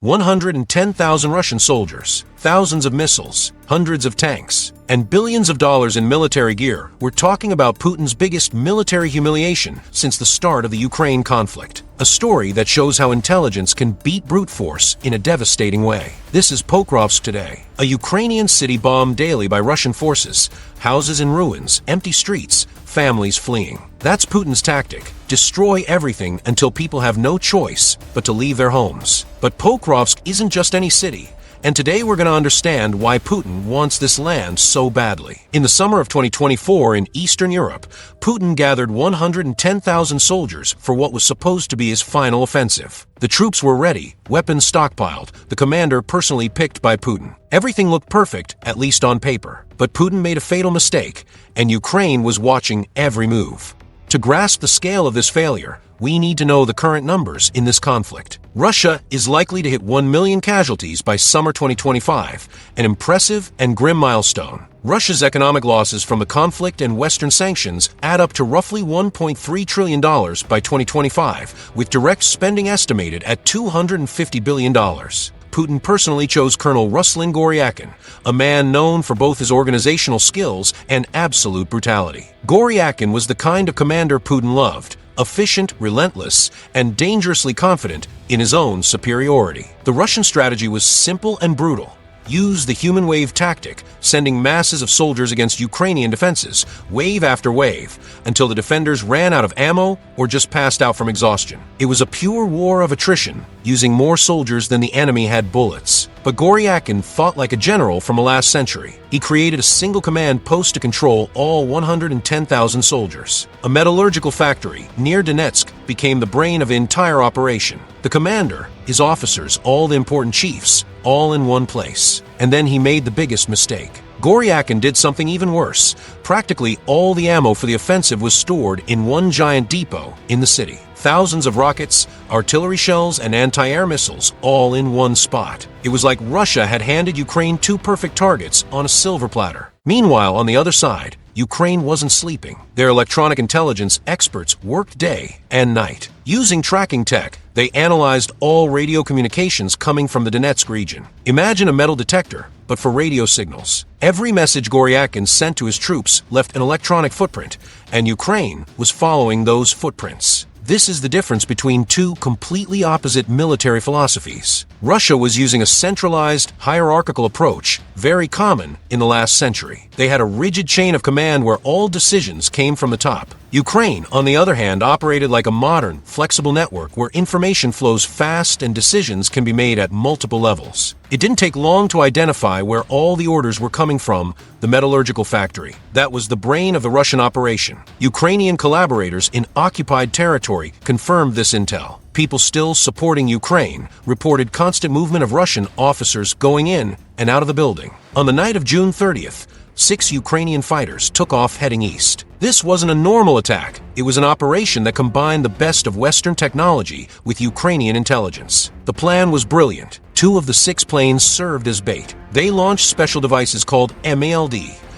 110,000 Russian soldiers, thousands of missiles, hundreds of tanks, and billions of dollars in military gear. We're talking about Putin's biggest military humiliation since the start of the Ukraine conflict. A story that shows how intelligence can beat brute force in a devastating way. This is Pokrovsk today, a Ukrainian city bombed daily by Russian forces, houses in ruins, empty streets, families fleeing. That's Putin's tactic. Destroy everything until people have no choice but to leave their homes. But Pokrovsk isn't just any city. And today we're going to understand why Putin wants this land so badly. In the summer of 2024 in Eastern Europe, Putin gathered 110,000 soldiers for what was supposed to be his final offensive. The troops were ready, weapons stockpiled, the commander personally picked by Putin. Everything looked perfect, at least on paper. But Putin made a fatal mistake, and Ukraine was watching every move. To grasp the scale of this failure, we need to know the current numbers in this conflict. Russia is likely to hit 1 million casualties by summer 2025, an impressive and grim milestone. Russia's economic losses from the conflict and Western sanctions add up to roughly $1.3 trillion by 2025, with direct spending estimated at $250 billion. Putin personally chose Colonel Ruslan Goryakin, a man known for both his organizational skills and absolute brutality. Goryakin was the kind of commander Putin loved, efficient, relentless, and dangerously confident in his own superiority. The Russian strategy was simple and brutal. Use the human wave tactic, sending masses of soldiers against Ukrainian defenses, wave after wave, until the defenders ran out of ammo or just passed out from exhaustion. It was a pure war of attrition, using more soldiers than the enemy had bullets. But Goryakin fought like a general from the last century. He created a single command post to control all 110,000 soldiers. A metallurgical factory near Donetsk became the brain of the entire operation. The commander, his officers, all the important chiefs, all in one place. And then he made the biggest mistake. Goryakin did something even worse. Practically all the ammo for the offensive was stored in one giant depot in the city. Thousands of rockets, artillery shells, and anti-air missiles all in one spot. It was like Russia had handed Ukraine two perfect targets on a silver platter. Meanwhile, on the other side, Ukraine wasn't sleeping. Their electronic intelligence experts worked day and night. Using tracking tech, they analyzed all radio communications coming from the Donetsk region. Imagine a metal detector, but for radio signals. Every message Goryakin sent to his troops left an electronic footprint, and Ukraine was following those footprints. This is the difference between two completely opposite military philosophies. Russia was using a centralized, hierarchical approach, very common in the last century. They had a rigid chain of command where all decisions came from the top. Ukraine, on the other hand, operated like a modern, flexible network where information flows fast and decisions can be made at multiple levels. It didn't take long to identify where all the orders were coming from: the metallurgical factory. That was the brain of the Russian operation. Ukrainian collaborators in occupied territory confirmed this intel. People still supporting Ukraine reported constant movement of Russian officers going in and out of the building. On the night of June 30th, 6 Ukrainian fighters took off heading east. This wasn't a normal attack. It was an operation that combined the best of Western technology with Ukrainian intelligence. The plan was brilliant. 2 of the 6 planes served as bait. They launched special devices called MALD,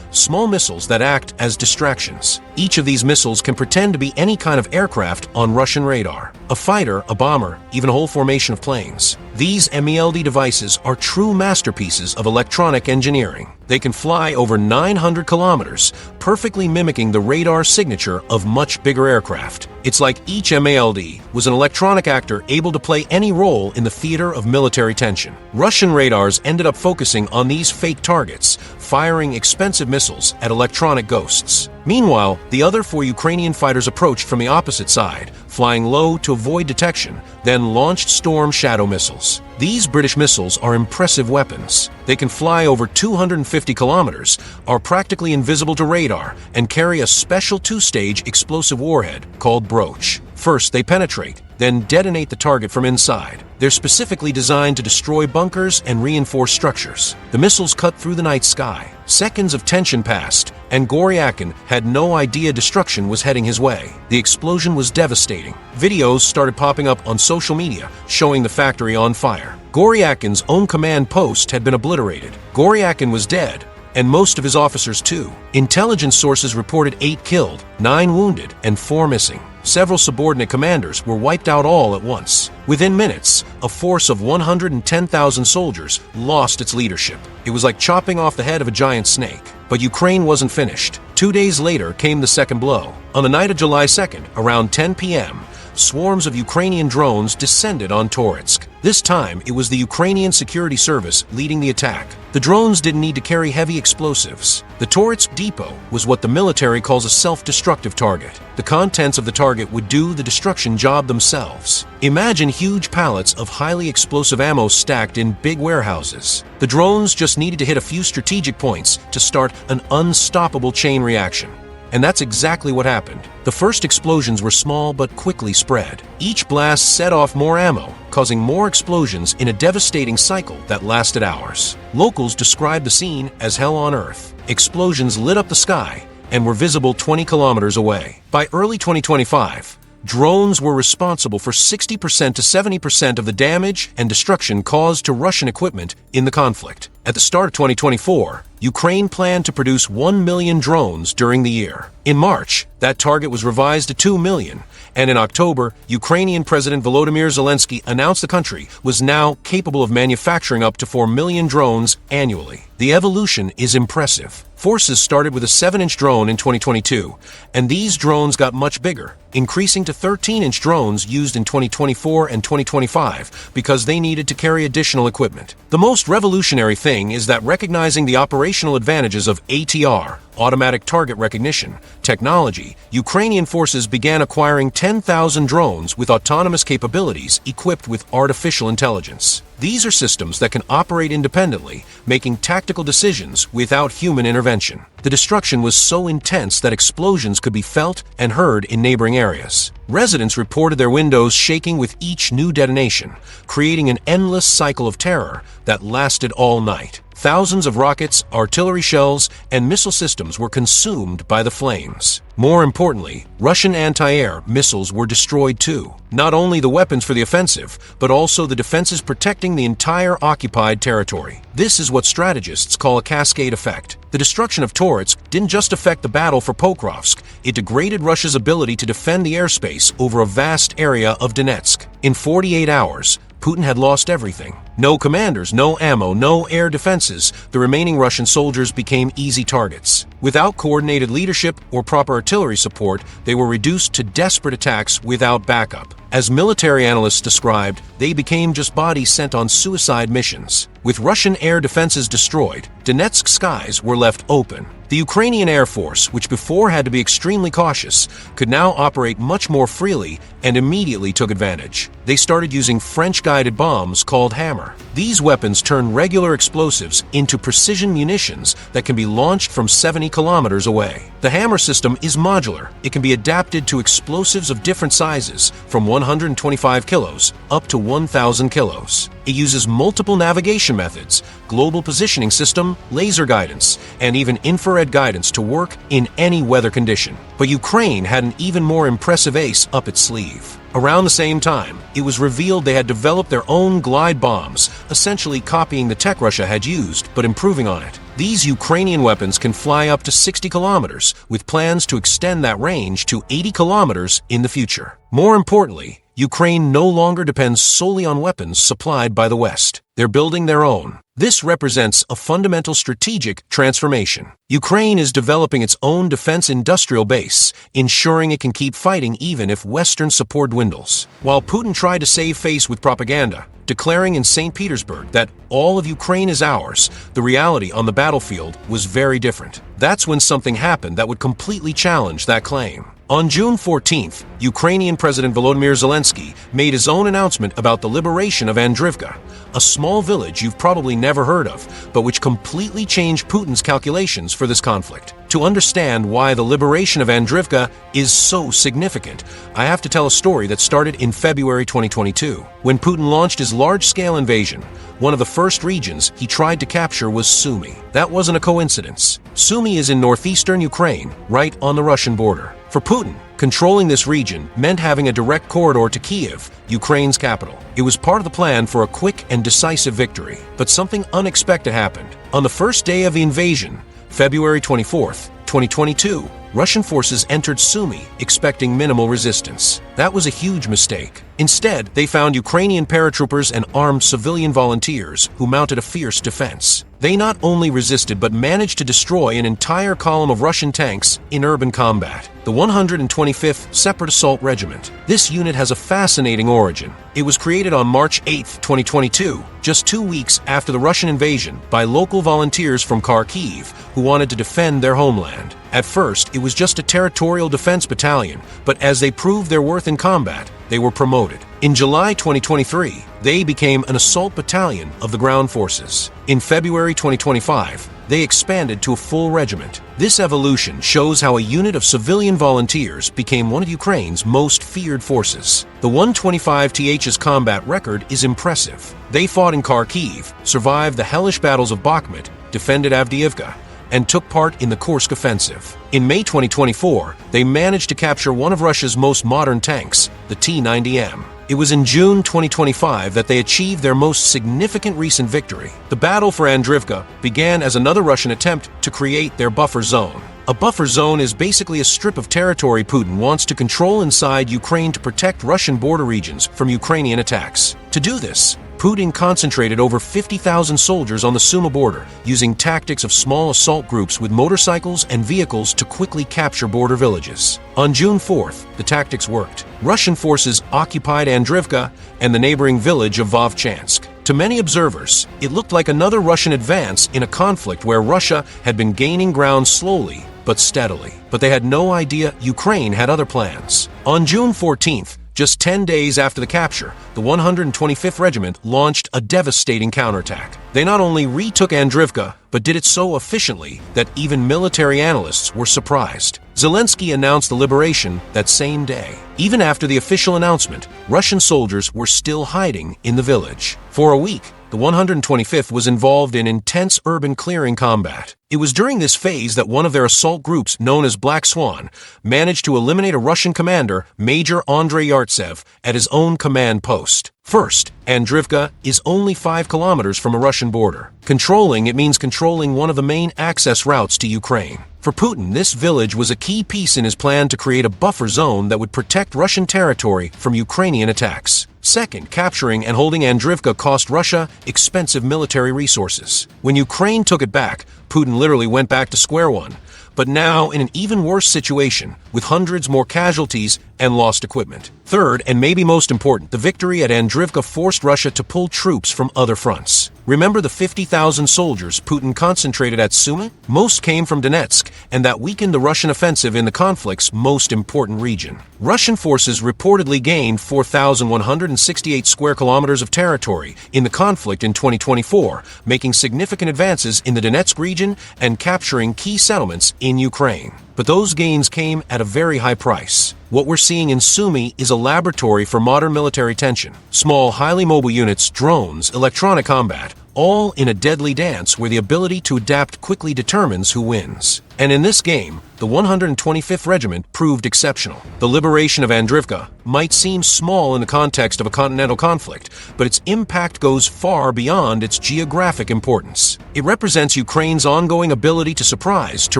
small missiles that act as distractions. Each of these missiles can pretend to be any kind of aircraft on Russian radar: a fighter, a bomber, even a whole formation of planes. These MALD devices are true masterpieces of electronic engineering. They can fly over 900 kilometers, perfectly mimicking the radar signature of much bigger aircraft. It's like each MALD was an electronic actor able to play any role in the theater of military tension. Russian radars ended up focusing on these fake targets, firing expensive missiles at electronic ghosts. Meanwhile, the other 4 Ukrainian fighters approached from the opposite side, flying low to avoid detection, then launched Storm Shadow missiles. These British missiles are impressive weapons. They can fly over 250 kilometers, are practically invisible to radar, and carry a special 2-stage explosive warhead called Brooch. First, they penetrate, then detonate the target from inside. They're specifically designed to destroy bunkers and reinforce structures. The missiles cut through the night sky. Seconds of tension passed, and Goryakin had no idea destruction was heading his way. The explosion was devastating. Videos started popping up on social media showing the factory on fire. Goryakin's own command post had been obliterated. Goryakin was dead, and most of his officers too. Intelligence sources reported 8 killed, 9 wounded, and 4 missing. several subordinate commanders were wiped out all at once. Within minutes, a force of 110,000 soldiers lost its leadership. It was like chopping off the head of a giant snake. But Ukraine wasn't finished. 2 days later came the second blow. On the night of July 2nd, around 10 p.m., swarms of Ukrainian drones descended on Toretsk. This time, it was the Ukrainian Security Service leading the attack. The drones didn't need to carry heavy explosives. The Toretsk depot was what the military calls a self-destructive target. The contents of the target would do the destruction job themselves. Imagine huge pallets of highly explosive ammo stacked in big warehouses. The drones just needed to hit a few strategic points to start an unstoppable chain reaction. And that's exactly what happened. The first explosions were small but quickly spread. Each blast set off more ammo, causing more explosions in a devastating cycle that lasted hours. Locals described the scene as hell on earth. Explosions lit up the sky and were visible 20 kilometers away. By early 2025, drones were responsible for 60% to 70% of the damage and destruction caused to Russian equipment in the conflict. At the start of 2024, Ukraine planned to produce 1 million drones during the year. In March, that target was revised to 2 million, and in October, Ukrainian President Volodymyr Zelensky announced the country was now capable of manufacturing up to 4 million drones annually. The evolution is impressive. Forces started with a 7-inch drone in 2022, and these drones got much bigger, increasing to 13-inch drones used in 2024 and 2025 because they needed to carry additional equipment. The most revolutionary thing is that recognizing the operational advantages of ATR, automatic target recognition, technology, Ukrainian forces began acquiring 10,000 drones with autonomous capabilities equipped with artificial intelligence. These are systems that can operate independently, making tactical decisions without human intervention. The destruction was so intense that explosions could be felt and heard in neighboring areas. Residents reported their windows shaking with each new detonation, creating an endless cycle of terror that lasted all night. Thousands of rockets, artillery shells, and missile systems were consumed by the flames. More importantly, Russian anti-air missiles were destroyed too. Not only the weapons for the offensive, but also the defenses protecting the entire occupied territory. This is what strategists call a cascade effect. The destruction of Toretsk didn't just affect the battle for Pokrovsk, it degraded Russia's ability to defend the airspace over a vast area of Donetsk. In 48 hours, Putin had lost everything. No commanders, no ammo, no air defenses. The remaining Russian soldiers became easy targets. Without coordinated leadership or proper artillery support, they were reduced to desperate attacks without backup. As military analysts described, they became just bodies sent on suicide missions. With Russian air defenses destroyed, Donetsk skies were left open. The Ukrainian Air Force, which before had to be extremely cautious, could now operate much more freely and immediately took advantage. They started using French-guided bombs called Hammer. These weapons turn regular explosives into precision munitions that can be launched from 70 kilometers away. The Hammer system is modular. It can be adapted to explosives of different sizes, from 125 kilos up to 1,000 kilos. It uses multiple navigation methods, global positioning system, laser guidance, and even infrared guidance to work in any weather condition. But Ukraine had an even more impressive ace up its sleeve. Around the same time, it was revealed they had developed their own glide bombs, essentially copying the tech Russia had used, but improving on it. These Ukrainian weapons can fly up to 60 kilometers, with plans to extend that range to 80 kilometers in the future. More importantly, Ukraine no longer depends solely on weapons supplied by the West. They're building their own. This represents a fundamental strategic transformation. Ukraine is developing its own defense industrial base, ensuring it can keep fighting even if Western support dwindles. While Putin tried to save face with propaganda, declaring in St. Petersburg that all of Ukraine is ours, the reality on the battlefield was very different. That's when something happened that would completely challenge that claim. On June 14th, Ukrainian President Volodymyr Zelensky made his own announcement about the liberation of Andrivka, a small village you've probably never heard of, but which completely changed Putin's calculations for this conflict. To understand why the liberation of Andrivka is so significant, I have to tell a story that started in February 2022. When Putin launched his large-scale invasion, one of the first regions he tried to capture was Sumy. That wasn't a coincidence. Sumy is in northeastern Ukraine, right on the Russian border. For Putin, controlling this region meant having a direct corridor to Kiev, Ukraine's capital. It was part of the plan for a quick and decisive victory. But something unexpected happened. On the first day of the invasion, February 24th, 2022, Russian forces entered Sumy, expecting minimal resistance. That was a huge mistake. Instead, they found Ukrainian paratroopers and armed civilian volunteers who mounted a fierce defense. They not only resisted but managed to destroy an entire column of Russian tanks in urban combat. The 125th Separate Assault Regiment. This unit has a fascinating origin. It was created on March 8, 2022, just 2 weeks after the Russian invasion, by local volunteers from Kharkiv who wanted to defend their homeland. At first, it was just a territorial defense battalion, but as they proved their worth in combat, they were promoted. In July 2023, they became an assault battalion of the ground forces. In February 2025, they expanded to a full regiment. This evolution shows how a unit of civilian volunteers became one of Ukraine's most feared forces. The 125th's combat record is impressive. They fought in Kharkiv, survived the hellish battles of Bakhmut, defended Avdiivka, and took part in the Kursk offensive. In May 2024, they managed to capture one of Russia's most modern tanks, the T-90M. It was in June 2025 that they achieved their most significant recent victory. The battle for Andrivka began as another Russian attempt to create their buffer zone. A buffer zone is basically a strip of territory Putin wants to control inside Ukraine to protect Russian border regions from Ukrainian attacks. To do this, Putin concentrated over 50,000 soldiers on the Sumy border, using tactics of small assault groups with motorcycles and vehicles to quickly capture border villages. On June 4th, the tactics worked. Russian forces occupied Andrivka and the neighboring village of Vovchansk. To many observers, it looked like another Russian advance in a conflict where Russia had been gaining ground slowly but steadily. But they had no idea Ukraine had other plans. On June 14th, just 10 days after the capture, the 125th Regiment launched a devastating counterattack. They not only retook Andrivka, but did it so efficiently that even military analysts were surprised. Zelensky announced the liberation that same day. Even after the official announcement, Russian soldiers were still hiding in the village. For a week, the 125th was involved in intense urban clearing combat. It was during this phase that one of their assault groups, known as Black Swan, managed to eliminate a Russian commander, Major Andrei Yartsev, at his own command post. First, Andrivka is only 5 kilometers from a Russian border. Controlling it means controlling one of the main access routes to Ukraine. For Putin, this village was a key piece in his plan to create a buffer zone that would protect Russian territory from Ukrainian attacks. Second, capturing and holding Andrivka cost Russia expensive military resources. When Ukraine took it back, Putin literally went back to square one, but now in an even worse situation, with hundreds more casualties and lost equipment. Third, and maybe most important, the victory at Andrivka forced Russia to pull troops from other fronts. Remember the 50,000 soldiers Putin concentrated at Sumy? Most came from Donetsk, and that weakened the Russian offensive in the conflict's most important region. Russian forces reportedly gained 4,168 square kilometers of territory in the conflict in 2024, making significant advances in the Donetsk region and capturing key settlements in Ukraine. But those gains came at a very high price. What we're seeing in Sumy is a laboratory for modern military tension. Small, highly mobile units, drones, electronic combat, all in a deadly dance where the ability to adapt quickly determines who wins. And in this game, the 125th Regiment proved exceptional. The liberation of Andrivka might seem small in the context of a continental conflict, but its impact goes far beyond its geographic importance. It represents Ukraine's ongoing ability to surprise, to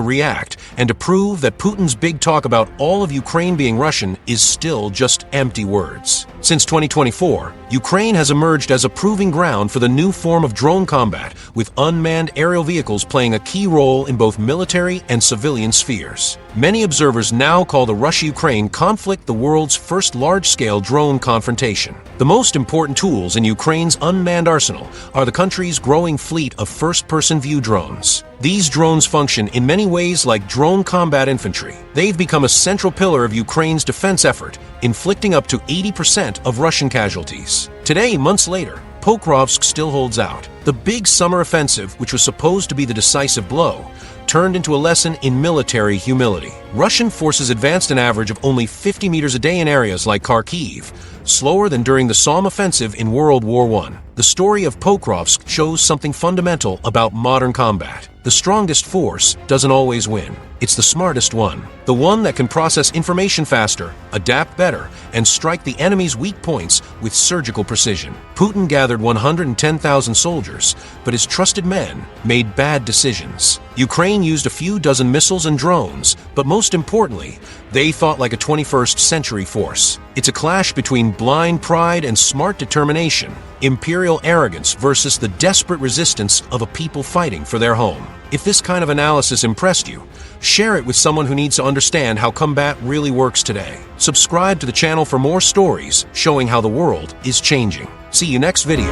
react, and to prove that Putin's big talk about all of Ukraine being Russian is still just empty words. Since 2024, Ukraine has emerged as a proving ground for the new form of drone combat, with unmanned aerial vehicles playing a key role in both military and civilian spheres. Many observers now call the Russia-Ukraine conflict the world's first large-scale drone confrontation. The most important tools in Ukraine's unmanned arsenal are the country's growing fleet of first-person view drones. These drones function in many ways like drone combat infantry. They've become a central pillar of Ukraine's defense effort, inflicting up to 80% of Russian casualties. Today, months later, Pokrovsk still holds out. The big summer offensive, which was supposed to be the decisive blow, turned into a lesson in military humility. Russian forces advanced an average of only 50 meters a day in areas like Kharkiv, slower than during the Somme offensive in World War I. The story of Pokrovsk shows something fundamental about modern combat. The strongest force doesn't always win. It's the smartest one. The one that can process information faster, adapt better, and strike the enemy's weak points with surgical precision. Putin gathered 110,000 soldiers, but his trusted men made bad decisions. Ukraine used a few dozen missiles and drones, but most importantly, they fought like a 21st century force. It's a clash between blind pride and smart determination, imperial arrogance versus the desperate resistance of a people fighting for their home. If this kind of analysis impressed you, share it with someone who needs to understand how combat really works today. Subscribe to the channel for more stories showing how the world is changing. See you next video.